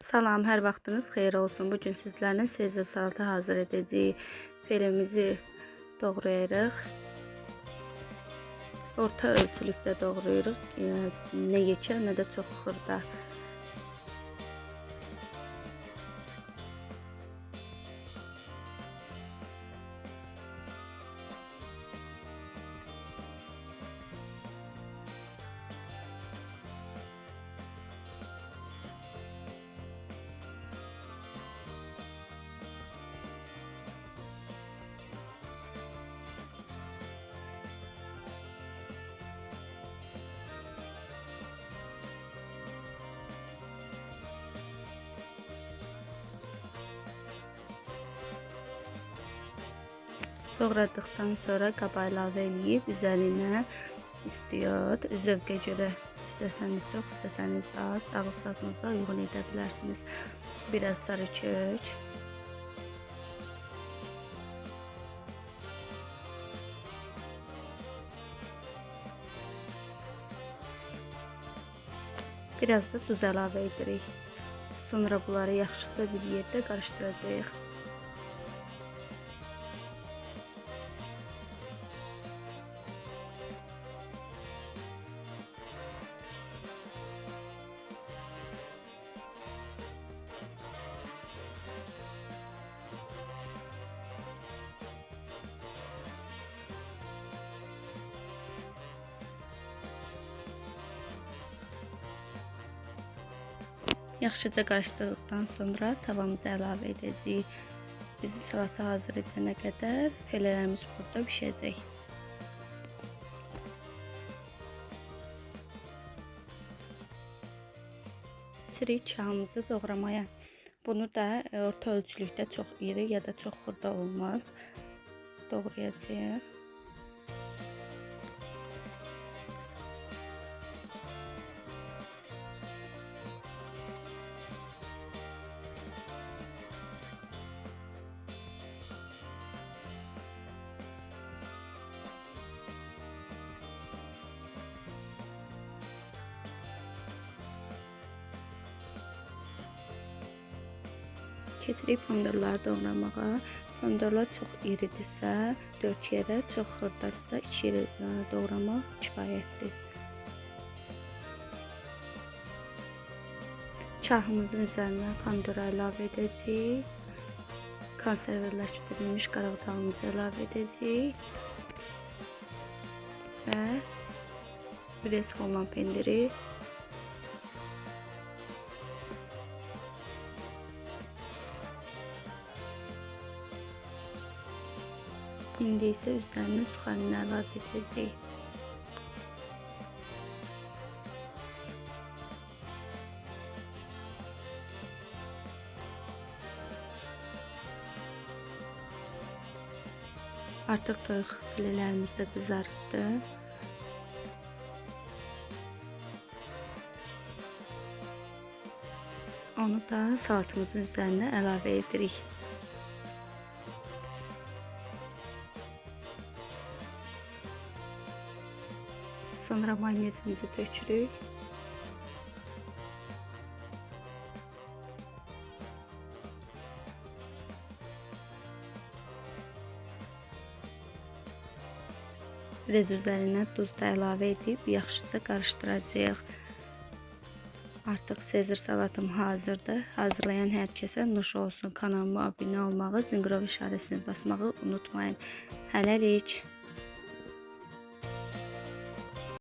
Salam, hər vaxtınız xeyir olsun. Bu gün sizlərlə Sezar salatı hazır edəcəyik. Filemizi doğrayırıq. Orta ölçülükdə doğrayırıq. Nə yekə, nə də çox xırda. Doğradıqdan sonra qaba əlavə edib üzərinə istiyot, zövqə görə istəsəniz çox, istəsəniz az, ağız dadınıza uyğun edə bilərsiniz. Biraz sarı kök, biraz da duz əlavə edirik. Sonra bunları yaxşıca bir yerdə qarışdıracağıq. Yaxşıca qarışdırdıqdan sonra tavamızı əlavə edəcəyik. Biz salata hazır edənə qədər filələrimiz burada bişəcək. Keçirik kağımızı doğramaya. Bunu da orta ölçülükdə çox iri ya da çox xırda olmaz. Doğrayacağıq. Keçirik pomidorları doğramağa. Pomidorlar çox iridirsə 4 yerə, çox xırdadırsa 2 yerə doğramaq kifayətdir. Kağımızın üzərinə pomidoru əlavə edəcəyik. Konservləşdirilmiş qaraqdağımızı əlavə edəcəyik. Və biraz Holland pendiri. İndi isə üzərinə suxarini əlavə edəcəyik. Artıq toyuq filələrimiz də qızardı. Onu da salatımızın üzərinə əlavə edirik. Sonra mayonezimizi dökürük. Biraz üzərinə duz da əlavə edib yaxşıca qarışdıracağıq. Artıq Sezar salatım hazırdır. Hazırlayan hər kəsə nuş olsun. Kanalıma abunə olmağı, zınqrov işarəsini basmağı unutmayın. Hələlik.